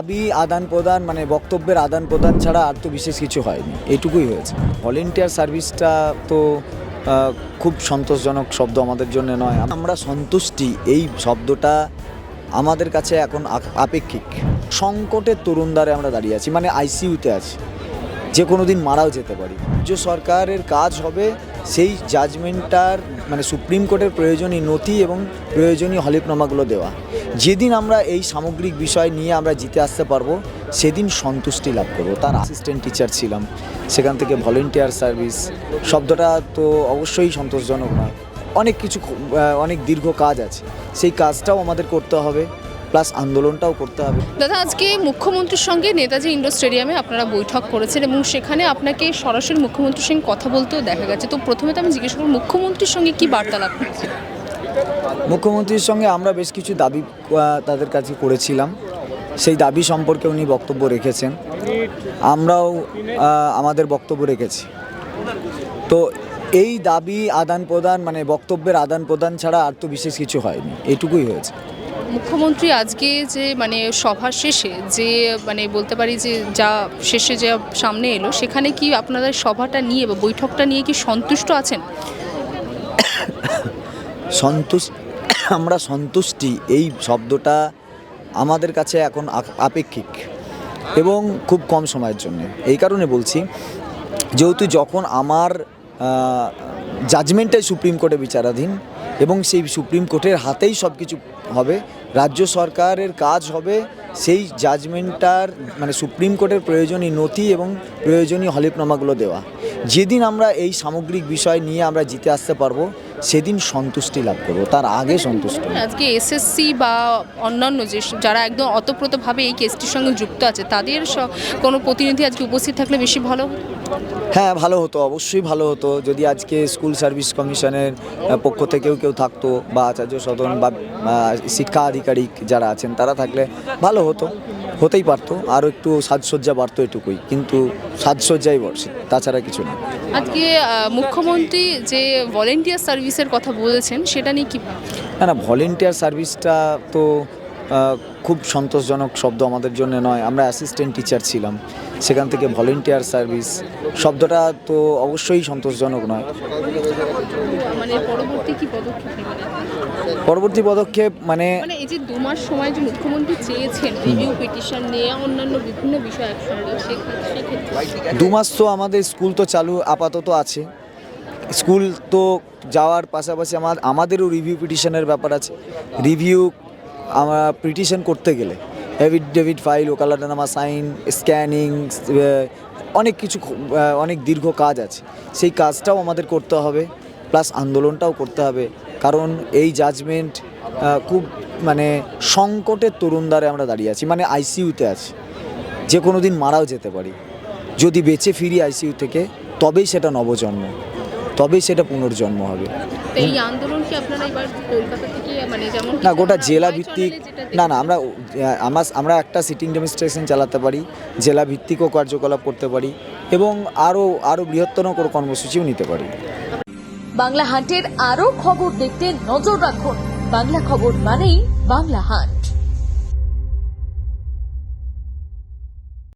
দাবি আদান প্রদান মানে বক্তব্যের আদান প্রদান ছাড়া আর তো বিশেষ কিছু হয়নি, এইটুকুই হয়েছে। ভলেন্টিয়ার সার্ভিসটা তো খুব সন্তোষজনক শব্দ আমাদের জন্য নয়। আমরা সন্তুষ্টি এই শব্দটা আমাদের কাছে এখন আপেক্ষিক। সংকটের তরুণদ্বারে আমরা দাঁড়িয়ে আছি, মানে আইসিইউতে আছি, যে কোনো দিন মারাও যেতে পারি। রাজ্য সরকারের কাজ হবে সেই জাজমেন্টটার মানে সুপ্রিম কোর্টের প্রয়োজনীয় নথি এবং প্রয়োজনীয় হলফনামাগুলো দেওয়া। যেদিন আমরা এই সামগ্রিক বিষয় নিয়ে আমরা জিতে আসতে পারবো সেদিন সন্তুষ্টি লাভ করবো। তার অ্যাসিস্ট্যান্ট টিচার ছিলাম, সেখান থেকে ভলেন্টিয়ার সার্ভিস শব্দটা তো অবশ্যই সন্তোষজনক নয়। অনেক কিছু অনেক দীর্ঘ কাজ আছে, সেই কাজটাও আমাদের করতে হবে, প্লাস আন্দোলনটাও করতে হবে। দাদা, আজকে মুখ্যমন্ত্রীর সঙ্গে নেতাজি ইন্ডোর স্টেডিয়ামে আপনারা বৈঠক করেছেন এবং সেখানে আপনাকে সরাসরি মুখ্যমন্ত্রীর সঙ্গে কথা বলতেও দেখা গেছে। তো প্রথমে তো আমি জিজ্ঞেস করব, মুখ্যমন্ত্রীর সঙ্গে কি বার্তালাপ হয়েছে? মুখ্যমন্ত্রীর সঙ্গে আমরা বেশ কিছু দাবি তাদের কাছে করেছিলাম, সেই দাবি সম্পর্কে উনি বক্তব্য রেখেছেন, আমরাও আমাদের বক্তব্য রেখেছি। তো এই দাবি আদান প্রদান মানে বক্তব্যের আদান প্রদান ছাড়া আর তো বিশেষ কিছু হয়নি, এইটুকুই হয়েছে। মুখ্যমন্ত্রী আজকে যে মানে সভা শেষে যে মানে বলতে পারি যে যা শেষে যা সামনে এলো, সেখানে কি আপনাদের সভাটা নিয়ে বা বৈঠকটা নিয়ে কি সন্তুষ্ট আছেন? আমরা সন্তুষ্টি এই শব্দটা আমাদের কাছে এখন আপেক্ষিক এবং খুব কম সময়ের জন্য। এই কারণে বলছি, যেহেতু যখন আমার জাজমেন্টটাই সুপ্রিম কোর্টে বিচারাধীন এবং সেই সুপ্রিম কোর্টের হাতেই সব কিছু হবে, রাজ্য সরকারের কাজ হবে সেই জাজমেন্টটার মানে সুপ্রিম কোর্টের প্রয়োজনীয় নথি এবং প্রয়োজনীয় হলফনামাগুলো দেওয়া। যেদিন আমরা এই সামগ্রিক বিষয় নিয়ে আমরা জিতে আসতে পারবো সেদিন সন্তুষ্টি লাভ করবো, তার আগে সন্তুষ্ট। আজকে এসএসসি বা অন্যান্য যে যারা একদম অতপ্রতভাবে এই কেসটির সঙ্গে যুক্ত আছে, তাদের কোনো প্রতিনিধি আজকে উপস্থিত থাকলে বেশি ভালো। হ্যাঁ, ভালো হতো, অবশ্যই ভালো হতো যদি আজকে স্কুল সার্ভিস কমিশনের পক্ষ থেকেও কেউ থাকতো বা আচার্য সদন বা শিক্ষা আধিকারিক যারা আছেন তারা থাকলে ভালো হতো, হতেই পারতো, আরও একটু সাজসজ্জা বাড়তো, এটুকুই, কিন্তু সাজসজ্জাই বর্ষে, তাছাড়া কিছু না। আজকে মুখ্যমন্ত্রী যে ভলেন্টিয়ার সার্ভিসের কথা বলেছেন সেটা নিয়ে কি? না, ভলেন্টিয়ার সার্ভিসটা তো খুব সন্তোষজনক শব্দ আমাদের জন্য নয়। আমরা অ্যাসিস্ট্যান্ট টিচার ছিলাম, সেখান থেকে ভলেন্টিয়ার সার্ভিস শব্দটা তো অবশ্যই সন্তোষজনক নয়। মানে পরবর্তী কি পদক্ষেপ নেবেন? পরবর্তী পদক্ষেপ মানে এই যে 2 মাস সময় যে মুখ্যমন্ত্রী চেয়েছেন রিভিউ পিটিশন নিয়ে অন্যান্য বিভিন্ন বিষয় একসঙ্গে, সেক্ষেত্রে 2 মাস তো আমাদের স্কুল তো চালু আপাতত আছে, স্কুল তো যাওয়ার পাশাপাশি আমাদেরও রিভিউ পিটিশনের ব্যাপার আছে। রিভিউ আমরা পিটিশন করতে গেলে এফিডেভিট ফাইল, ওকালতনামা সাইন, স্ক্যানিং, অনেক কিছু অনেক দীর্ঘ কাজ আছে, সেই কাজটাও আমাদের করতে হবে, প্লাস আন্দোলনটাও করতে হবে। কারণ এই জাজমেন্ট খুব মানে সংকটের তরুণদ্বারে আমরা দাঁড়িয়ে আছি, মানে আইসিইউতে আছি, যে কোনো দিন মারাও যেতে পারি। যদি বেঁচে ফিরি আইসিইউ থেকে তবেই সেটা নবজন্ম, তবেই সেটা পুনর্জন্ম হবে। এই আন্দোলন কি আপনারা এবার কলকাতা থেকে মানে যেমন না, গোটা জেলা ভিত্তিক না, আমরা একটা সিটিং ডেমনস্ট্রেশন চালাতে পারি, জেলা ভিত্তিকও কার্যকলাপ করতে পারি এবং আরও বৃহত্তর কর্মসূচিও নিতে পারি। বাংলা হাটের আরো খবর দেখতে নজর রাখুন। বাংলা খবর মানেই বাংলা হাট।